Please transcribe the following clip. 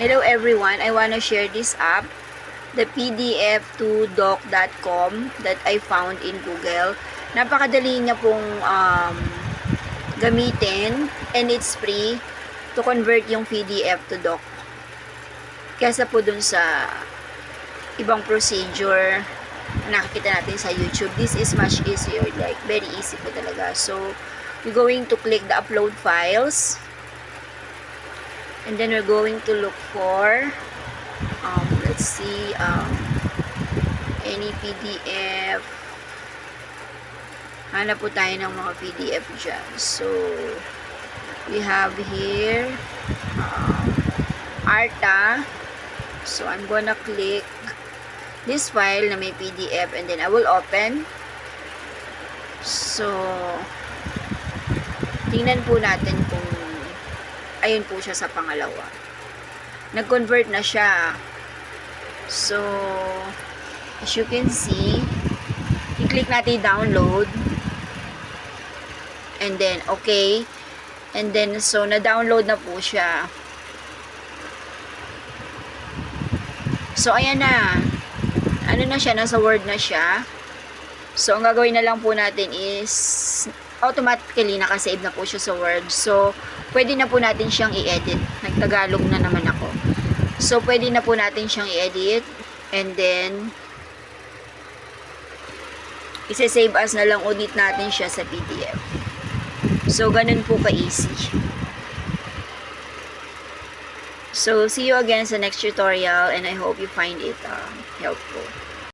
Hello everyone, I wanna share this app, the pdf2doc.com that I found in Google. Napakadali niya pong gamitin and it's free to convert yung PDF to doc. Kesa po dun sa ibang procedure na nakikita natin sa YouTube. This is much easier, like very easy po talaga. So, we're going to click the upload files. And then we're going to look for let's see any PDF. Hanap po tayo ng mga PDF dyan. So we have here Arta. So I'm gonna click this file na may PDF and then I will open. So tingnan po natin kung ayun po siya sa pangalawa. Nag-convert na siya. So, as you can see, i-click natin download. And then, okay. And then, so, na-download na po siya. So, ayan na. Ano na siya? Nasa Word na siya. So, ang gagawin na lang po natin is automatically nakasave na po siya sa Word. So, pwede na po natin siyang i-edit. Nagtagalog na naman ako. So, pwede na po natin siyang i-edit. And then, isa-save as na lang ulit natin siya sa PDF. So, ganun po ka-easy. So, see you again sa next tutorial and I hope you find it helpful.